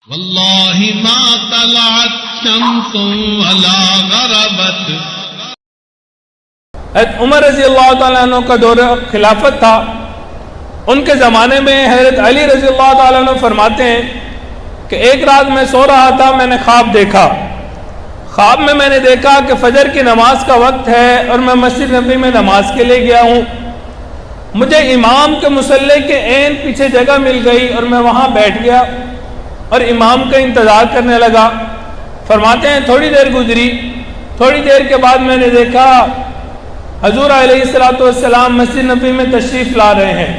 वल्लाहि मा तलअत शम्सु वला गरबत। उमर रजी अल्लाह तआला अन्हु का दौर खिलाफत था। उनके ज़माने में हज़रत अली रजी अल्लाह तआला अन्हु फरमाते हैं कि एक रात मैं सो रहा था, मैंने ख्वाब देखा। ख्वाब में मैंने देखा कि फजर की नमाज का वक्त है और मैं मस्जिद नबी में नमाज के लिए गया हूँ। मुझे इमाम के मुसल्ले के ऐन पीछे जगह मिल गई और मैं वहाँ बैठ गया और इमाम का इंतज़ार करने लगा। फरमाते हैं थोड़ी देर गुजरी, थोड़ी देर के बाद मैंने देखा हजूर अलैहिस्सलातु वस्सलाम मस्जिद नबी में तशरीफ़ ला रहे हैं,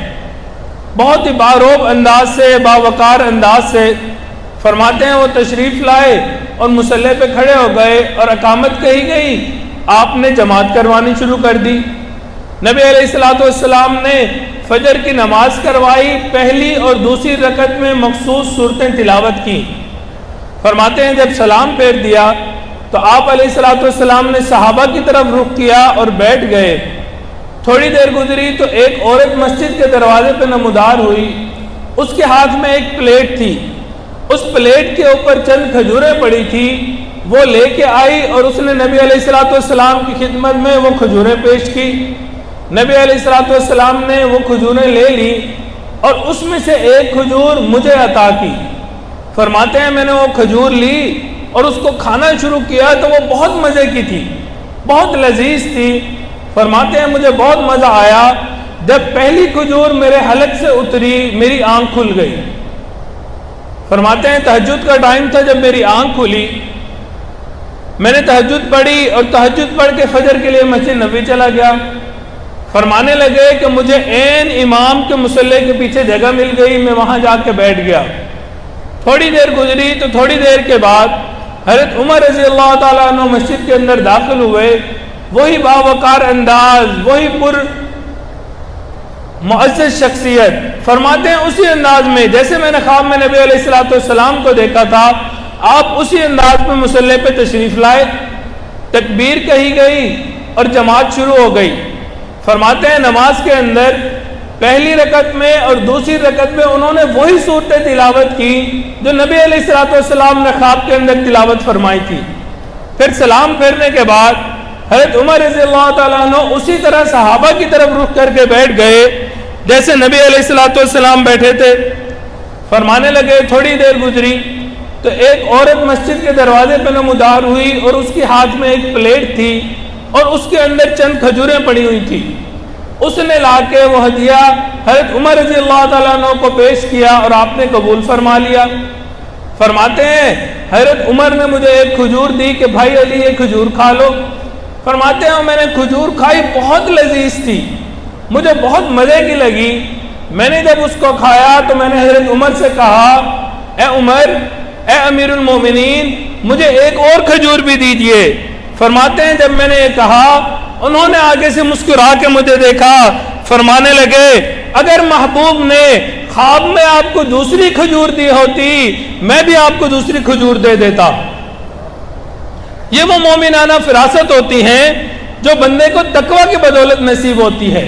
बहुत ही बारोब अंदाज से, बावकार अंदाज से। फरमाते हैं वो तशरीफ़ लाए और मुसल्ले पे खड़े हो गए और अकामत कही गई, आपने जमात करवानी शुरू कर दी। नबी अलैहिस्सलातु वस्सलाम ने फजर की नमाज करवाई, पहली और दूसरी रकत में मखसूस सूरतें तिलावत की। फरमाते हैं जब सलाम फेर दिया तो आप अलैहिस्सलातु वस्सलाम ने सहाबा की तरफ रुख किया और बैठ गए। थोड़ी देर गुजरी तो एक औरत मस्जिद के दरवाजे पर नमूदार हुई। उसके हाथ में एक प्लेट थी, उस प्लेट के ऊपर चंद खजूरें पड़ी थी। वो लेके आई और उसने नबी अलैहिस्सलातु वस्सलाम की खिदमत में वो खजूरें पेश की। नबी अलैहिस्सलातु वस्सलाम ने वो खजूरें ले ली और उसमें से एक खजूर मुझे अता की। फरमाते हैं मैंने वो खजूर ली और उसको खाना शुरू किया तो वो बहुत मज़े की थी, बहुत लजीज थी। फरमाते हैं मुझे बहुत मज़ा आया। जब पहली खजूर मेरे हलक से उतरी मेरी आंख खुल गई। फरमाते हैं तहज्जुद का टाइम था, जब मेरी आंख खुली मैंने तहज्जुद पढ़ी और तहज्जुद पढ़ के फजर के लिए मस्जिद नबी चला गया। फरमाने लगे कि मुझे ऐन इमाम के मुसल्ले के पीछे जगह मिल गई, मैं वहाँ जाके बैठ गया। थोड़ी देर गुजरी तो थोड़ी देर के बाद हज़रत उमर रज़ी अल्लाह ताला अन्हु मस्जिद के अंदर दाखिल हुए। वही बावकार अंदाज, वही पुर मुअज़्ज़ज़ शख्सियत। फरमाते हैं उसी अंदाज में जैसे मैंने ख्वाब में नबी अलैहिस्सलातु वस्सलाम को देखा था, आप उसी अंदाज में मुसल्ले पे तशरीफ़ लाए, तकबीर कही गई और जमात शुरू हो गई। फरमाते हैं नमाज के अंदर पहली रकत में और दूसरी रकत में उन्होंने वही सूरतें तिलावत की जो नबी अलैहिस्सलातु वस्सलाम ने ख्वाब के अंदर तिलावत फरमाई थी। फिर सलाम फेरने के बाद हज़रत उमर रज़ियल्लाहु ताला अन्हु उसी तरह सहाबा की तरफ रुख करके बैठ गए जैसे नबी अलैहिस्सलातु वस्सलाम बैठे थे। फरमाने लगे थोड़ी देर गुजरी तो एक औरत मस्जिद के दरवाजे पर नमूदार हुई और उसके हाथ में एक प्लेट थी और उसके अंदर चंद खजूरें पड़ी हुई थी। उसने लाके वो हदिया हज़रत उमर रज़ियल्लाहु ताला अन्हु को पेश किया और आपने कबूल फरमा लिया। फरमाते हैं हज़रत उमर ने मुझे एक खजूर दी कि भाई अली ये खजूर खा लो। फरमाते हैं मैंने खजूर खाई, बहुत लजीज थी, मुझे बहुत मज़े की लगी। मैंने जब उसको खाया तो मैंने हज़रत उमर से कहा, ए उमर, ए अमीरुल मोमिनीन, मुझे एक और खजूर भी दीजिए। फरमाते हैं जब मैंने ये कहा उन्होंने आगे से मुस्कुरा के मुझे देखा। फरमाने लगे अगर महबूब ने ख्वाब में आपको दूसरी खजूर दी होती मैं भी आपको दूसरी खजूर दे देता। ये वो मोमिनाना फिरासत होती हैं जो बंदे को तकवा की बदौलत नसीब होती है।